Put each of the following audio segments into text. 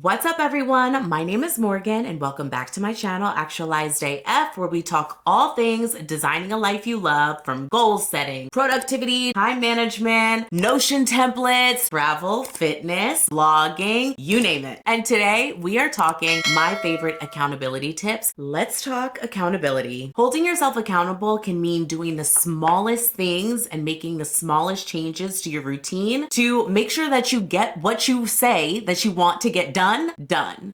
What's up, everyone? My name is Morgan, and welcome back to my channel, Actualized AF, where we talk all things designing a life you love, from goal setting, productivity, time management, Notion templates, travel, fitness, blogging, you name it. And today we are talking my favorite accountability tips. Let's talk accountability. Holding yourself accountable can mean doing the smallest things and making the smallest changes to your routine to make sure that you get what you say that you want to get done.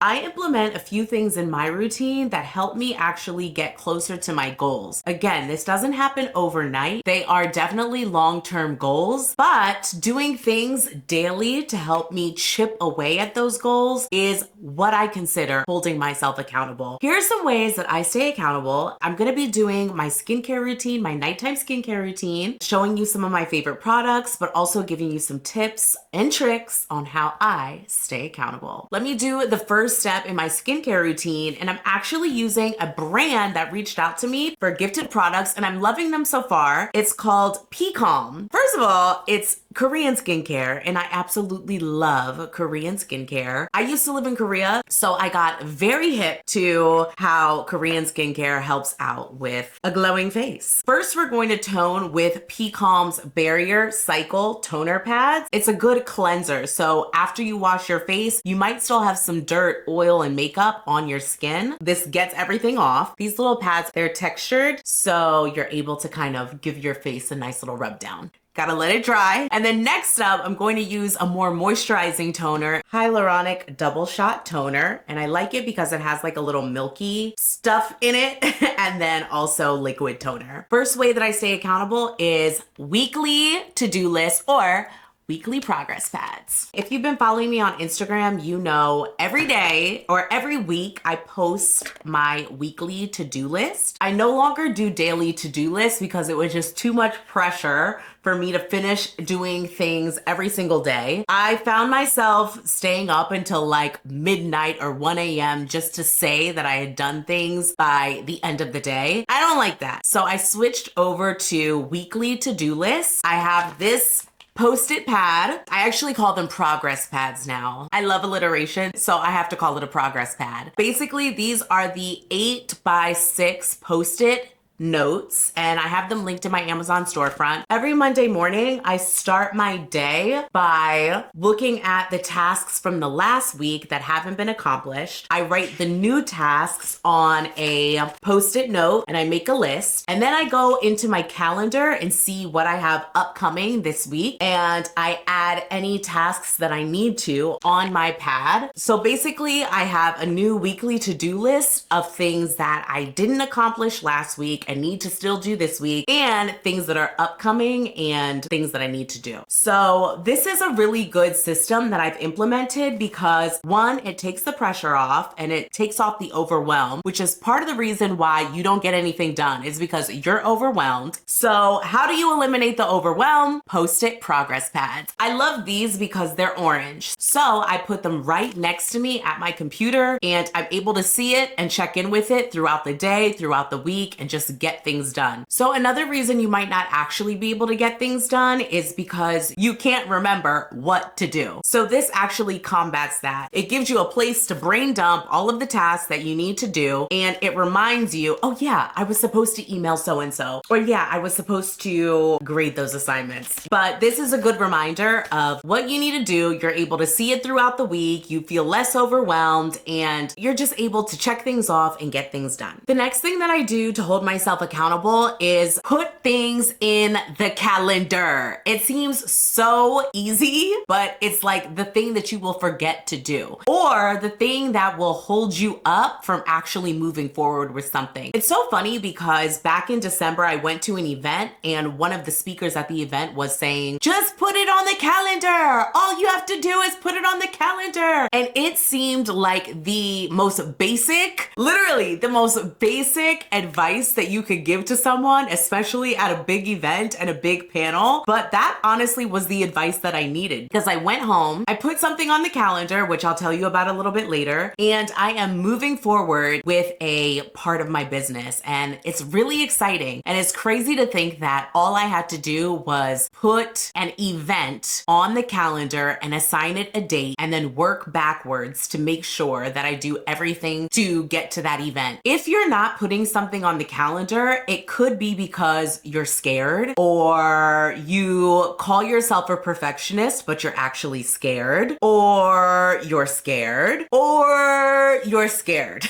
I implement a few things in my routine that help me actually get closer to my goals. Again, this doesn't happen overnight. They are definitely long-term goals, but doing things daily to help me chip away at those goals is what I consider holding myself accountable. Here's some ways that I stay accountable. I'm going to be doing my skincare routine, my nighttime skincare routine, showing you some of my favorite products, but also giving you some tips and tricks on how I stay accountable. Let me do the first step in my skincare routine, and I'm actually using a brand that reached out to me for gifted products, and I'm loving them so far. It's called Calm. First of all, it's Korean skincare, and I absolutely love Korean skincare. I used to live in Korea, so I got very hip to how Korean skincare helps out with a glowing face. First, we're going to tone with Calm's Barrier Cycle Toner Pads. It's a good cleanser, so after you wash your face, you might still have some dirt, oil, and makeup on your skin. This gets everything off. These little pads, they're textured, so you're able to kind of give your face a nice little rub down. Gotta let it dry. And then next up, I'm going to use a more moisturizing toner, Hyaluronic Double Shot Toner. And I like it because it has like a little milky stuff in it and then also liquid toner. First way that I stay accountable is weekly to-do list or weekly progress pads. If you've been following me on Instagram, you know every day or every week I post my weekly to-do list. I no longer do daily to-do lists because it was just too much pressure for me to finish doing things every single day. I found myself staying up until like midnight or 1 a.m. just to say that I had done things by the end of the day. I don't like that. So I switched over to weekly to-do lists. I have this Post-it pad. I actually call them progress pads now. I love alliteration, so I have to call it a progress pad. Basically, these are the 8x6 Post-it notes, and I have them linked in my Amazon storefront. Every Monday morning, I start my day by looking at the tasks from the last week that haven't been accomplished. I write the new tasks on a Post-it note and I make a list. And then I go into my calendar and see what I have upcoming this week. And I add any tasks that I need to on my pad. So basically, I have a new weekly to-do list of things that I didn't accomplish last week I need to still do this week, and things that are upcoming and things that I need to do. So this is a really good system that I've implemented because one, it takes the pressure off and it takes off the overwhelm, which is part of the reason why you don't get anything done is because you're overwhelmed. So how do you eliminate the overwhelm? Post-it progress pads. I love these because they're orange. So I put them right next to me at my computer and I'm able to see it and check in with it throughout the day, throughout the week, and just get things done. So another reason you might not actually be able to get things done is because you can't remember what to do. So this actually combats that. It gives you a place to brain dump all of the tasks that you need to do, and it reminds you, oh yeah, I was supposed to email so-and-so, or yeah, I was supposed to grade those assignments. But this is a good reminder of what you need to do. You're able to see it throughout the week, you feel less overwhelmed, and you're just able to check things off and get things done. The next thing that I do to hold myself accountable is put things in the calendar. It seems so easy, but it's like the thing that you will forget to do, or the thing that will hold you up from actually moving forward with something. It's so funny because back in December, I went to an event and one of the speakers at the event was saying, just put it on the calendar. All you have to do is put it on the calendar. And it seemed like the most basic, literally the most basic advice that you you could give to someone, especially at a big event and a big panel. But that honestly was the advice that I needed, because I went home, I put something on the calendar, which I'll tell you about a little bit later, and I am moving forward with a part of my business, and it's really exciting. And it's crazy to think that all I had to do was put an event on the calendar and assign it a date, and then work backwards to make sure that I do everything to get to that event. If you're not putting something on the calendar, it could be because you're scared, or you call yourself a perfectionist, but you're actually scared, or you're scared, or you're scared.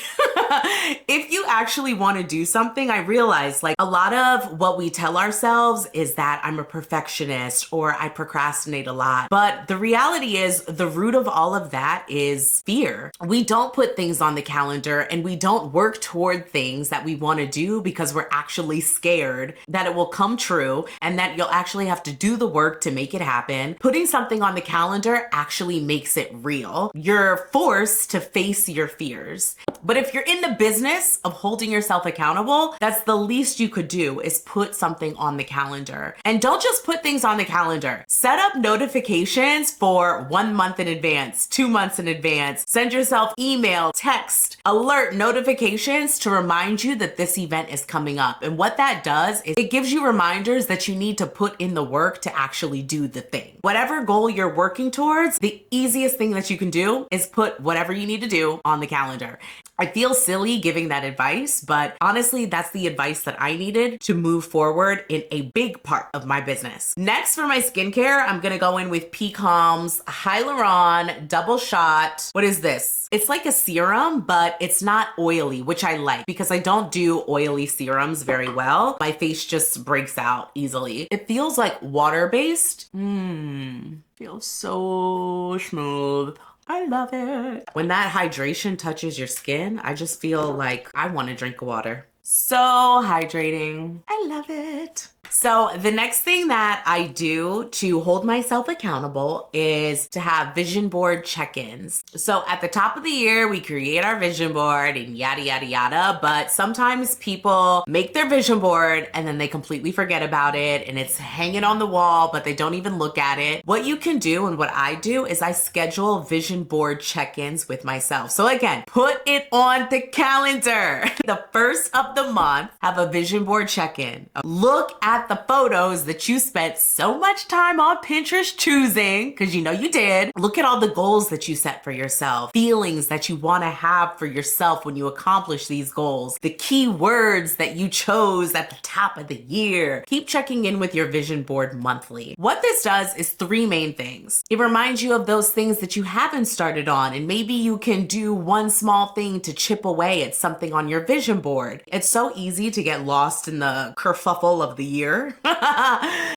If you actually want to do something, I realize like a lot of what we tell ourselves is that I'm a perfectionist or I procrastinate a lot. But the reality is the root of all of that is fear. We don't put things on the calendar and we don't work toward things that we want to do because we're actually scared that it will come true and that you'll actually have to do the work to make it happen. Putting something on the calendar actually makes it real. You're forced to face your fears. But if you're in the business of holding yourself accountable, that's the least you could do, is put something on the calendar. And don't just put things on the calendar. Set up notifications for 1 month in advance, 2 months in advance. Send yourself email, text, alert notifications to remind you that this event is coming up. And what that does is it gives you reminders that you need to put in the work to actually do the thing. Whatever goal you're working towards, the easiest thing that you can do is put whatever you need to do on the calendar. I feel silly giving that advice, but honestly, that's the advice that I needed to move forward in a big part of my business. Next, for my skincare, I'm gonna go in with Pcom's Hyaluron Double Shot. What is this? It's like a serum, but it's not oily, which I like because I don't do oily serums very well. My face just breaks out easily. It feels like water-based. Feels so smooth. I love it. When that hydration touches your skin, I just feel like I want to drink water. So hydrating. I love it. So the next thing that I do to hold myself accountable is to have vision board check-ins. So at the top of the year, we create our vision board and yada, yada, yada. But sometimes people make their vision board and then they completely forget about it and it's hanging on the wall, but they don't even look at it. What you can do and what I do is I schedule vision board check-ins with myself. So again, put it on the calendar. The first of the month, have a vision board check-in. Look at the photos that you spent so much time on Pinterest choosing, because you know you did. Look at all the goals that you set for yourself, feelings that you want to have for yourself when you accomplish these goals, the key words that you chose at the top of the year. Keep checking in with your vision board monthly. What this does is 3 main things. It reminds you of those things that you haven't started on, and maybe you can do one small thing to chip away at something on your vision board. It's so easy to get lost in the kerfuffle of the year.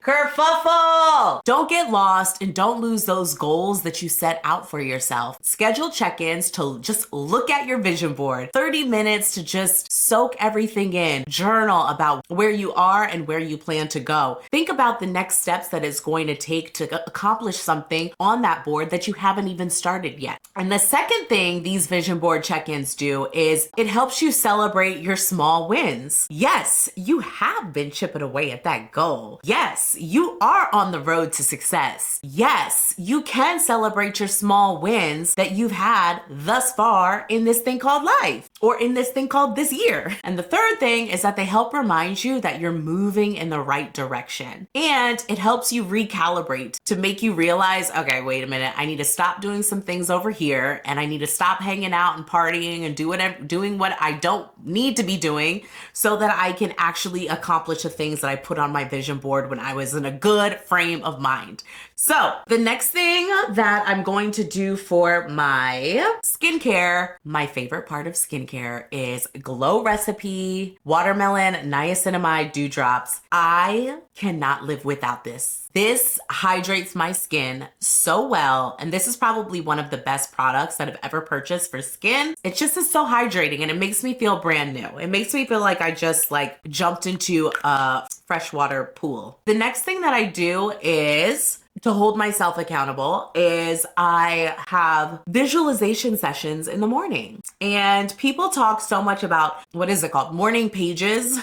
Kerfuffle! Don't get lost and don't lose those goals that you set out for yourself. Schedule check-ins to just look at your vision board. 30 minutes to just soak everything in. Journal about where you are and where you plan to go. Think about the next steps that it's going to take to accomplish something on that board that you haven't even started yet. And the second thing these vision board check-ins do is it helps you celebrate your small wins. Yes, you have been chipping away at that goal. Yes, you are on the road to success. Yes, you can celebrate your small wins that you've had thus far in this thing called life, or in this thing called this year. And the third thing is that they help remind you that you're moving in the right direction. And it helps you recalibrate to make you realize, okay, wait a minute, I need to stop doing some things over here, and I need to stop hanging out and partying and doing what I don't need to be doing so that I can actually accomplish the things that I put on my vision board when I was in a good frame of mind. So the next thing that I'm going to do for my skincare, my favorite part of skincare, is Glow Recipe Watermelon Niacinamide Dew Drops. I cannot live without this. This hydrates my skin so well, and this is probably one of the best products that I've ever purchased for skin. It just is so hydrating and it makes me feel brand new. It makes me feel like I just jumped into a freshwater pool. The next thing that I do is to hold myself accountable is I have visualization sessions in the morning. And people talk so much about, what is it called? Morning pages.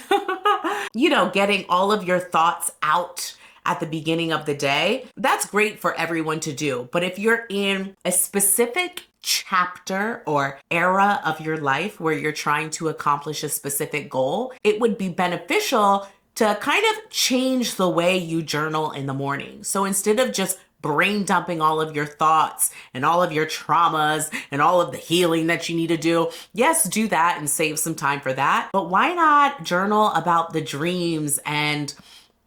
getting all of your thoughts out at the beginning of the day, that's great for everyone to do. But if you're in a specific chapter or era of your life where you're trying to accomplish a specific goal, it would be beneficial to kind of change the way you journal in the morning. So instead of just brain dumping all of your thoughts and all of your traumas and all of the healing that you need to do, yes, do that and save some time for that. But why not journal about the dreams and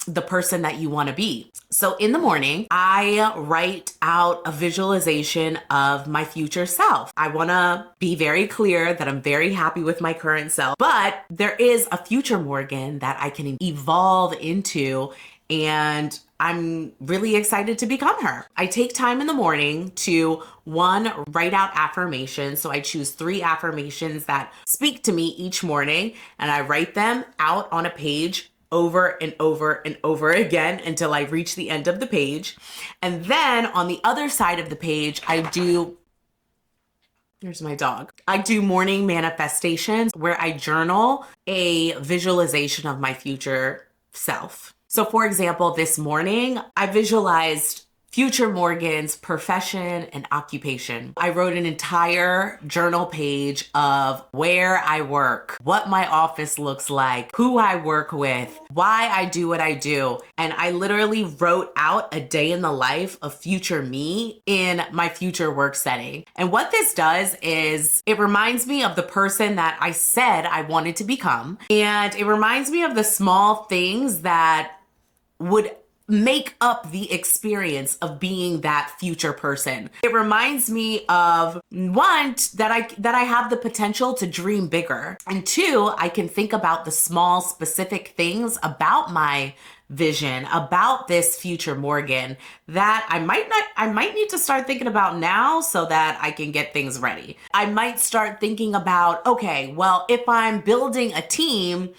the person that you want to be? So in the morning, I write out a visualization of my future self. I want to be very clear that I'm very happy with my current self, but there is a future Morgan that I can evolve into, and I'm really excited to become her. I take time in the morning to, one, write out affirmations. So I choose 3 affirmations that speak to me each morning, and I write them out on a page over and over and over again until I reach the end of the page. And then on the other side of the page, here's my dog. I do morning manifestations where I journal a visualization of my future self. So for example, this morning, I visualized future Morgan's profession and occupation. I wrote an entire journal page of where I work, what my office looks like, who I work with, why I do what I do. And I literally wrote out a day in the life of future me in my future work setting. And what this does is it reminds me of the person that I said I wanted to become. And it reminds me of the small things that would make up the experience of being that future person. It reminds me of, one, that I have the potential to dream bigger, and 2, I can think about the small specific things about my vision, about this future Morgan that I might need to start thinking about now so that I can get things ready. I might start thinking about, okay, well, if I'm building a team,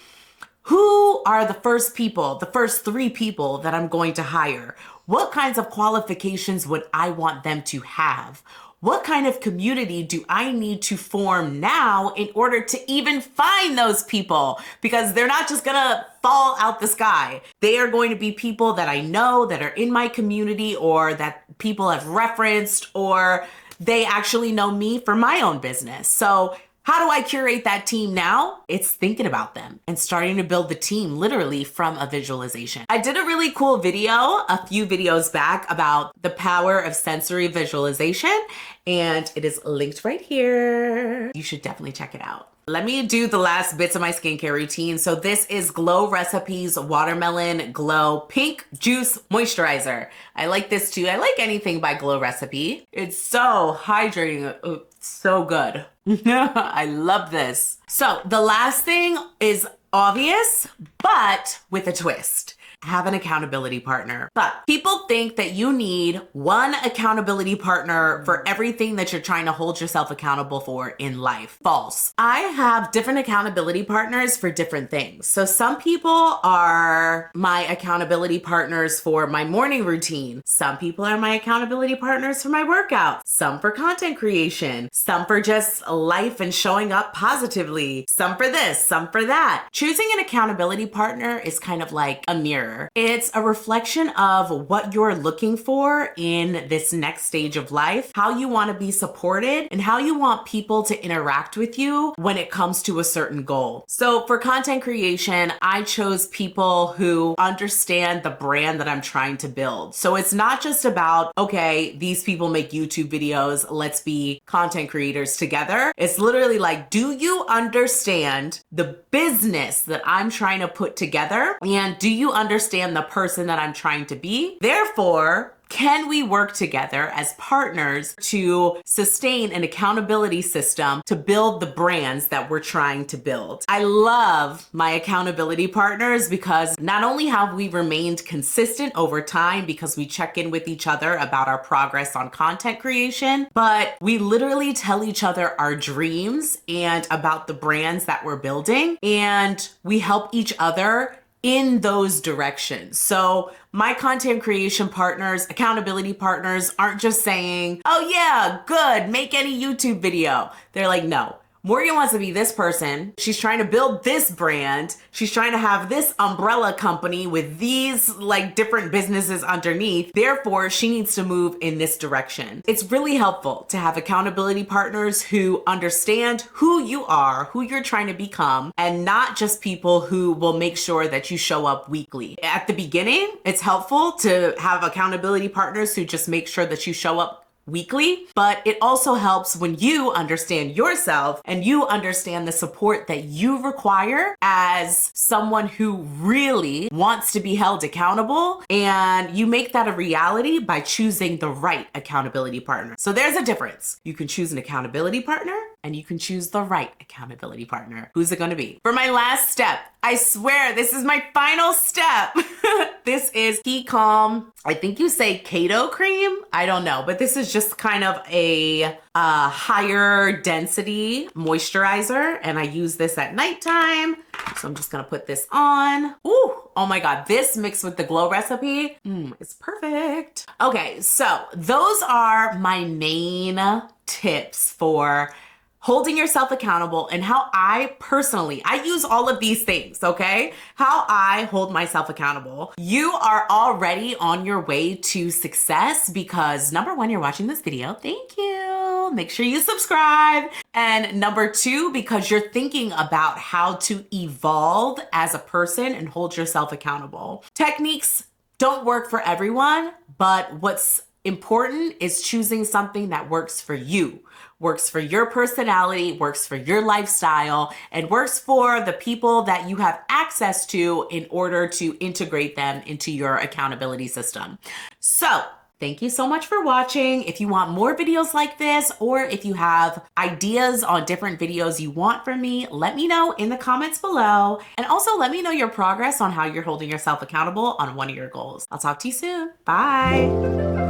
who are the first 3 people that I'm going to hire? What kinds of qualifications would I want them to have? What kind of community do I need to form now in order to even find those people? Because they're not just gonna fall out the sky. They are going to be people that I know, that are in my community, or that people have referenced, or they actually know me for my own business. So how do I curate that team now? It's thinking about them and starting to build the team literally from a visualization. I did a really cool video a few videos back about the power of sensory visualization, and it is linked right here. You should definitely check it out. Let me do the last bits of my skincare routine. So this is Glow Recipes Watermelon Glow Pink Juice Moisturizer. I like this too. I like anything by Glow Recipe. It's so hydrating. Oh, so good. I love this. So the last thing is obvious, but with a twist. Have an accountability partner. But people think that you need one accountability partner for everything that you're trying to hold yourself accountable for in life. False. I have different accountability partners for different things. So some people are my accountability partners for my morning routine. Some people are my accountability partners for my workout. Some for content creation. Some for just life and showing up positively. Some for this, some for that. Choosing an accountability partner is kind of like a mirror. It's a reflection of what you're looking for in this next stage of life, how you want to be supported, and how you want people to interact with you when it comes to a certain goal. So for content creation, I chose people who understand the brand that I'm trying to build. So it's not just about, okay, these people make YouTube videos, let's be content creators together. It's literally like, do you understand the business that I'm trying to put together? And do you understand the person that I'm trying to be? Therefore, can we work together as partners to sustain an accountability system to build the brands that we're trying to build? I love my accountability partners because not only have we remained consistent over time because we check in with each other about our progress on content creation, but we literally tell each other our dreams and about the brands that we're building, and we help each other in those directions. So my content creation partners, accountability partners aren't just saying, oh yeah, good, make any YouTube video. They're like, no, Morgan wants to be this person. She's trying to build this brand. She's trying to have this umbrella company with these like different businesses underneath. Therefore, she needs to move in this direction. It's really helpful to have accountability partners who understand who you are, who you're trying to become, and not just people who will make sure that you show up weekly. At the beginning, it's helpful to have accountability partners who just make sure that you show up weekly, but it also helps when you understand yourself and you understand the support that you require as someone who really wants to be held accountable, and you make that a reality by choosing the right accountability partner. So there's a difference. You can choose an accountability partner and you can choose the right accountability partner. Who's it going to be? For my last step, I swear this is my final step. This is Keep Calm. I think you say Kato cream. I don't know, but this is just kind of a higher density moisturizer, and I use this at nighttime. So I'm just gonna put this on. Ooh, oh my God, this mixed with the Glow recipe, it's perfect. Okay, so those are my main tips for holding yourself accountable and how I use all of these things, okay? How I hold myself accountable. You are already on your way to success because number one, you're watching this video. Thank you. Make sure you subscribe. And number two, because you're thinking about how to evolve as a person and hold yourself accountable. Techniques don't work for everyone, but what's important is choosing something that works for you, works for your personality, works for your lifestyle, and works for the people that you have access to in order to integrate them into your accountability system. So thank you so much for watching. If you want more videos like this, or if you have ideas on different videos you want from me, let me know in the comments below. And also let me know your progress on how you're holding yourself accountable on one of your goals. I'll talk to you soon. Bye.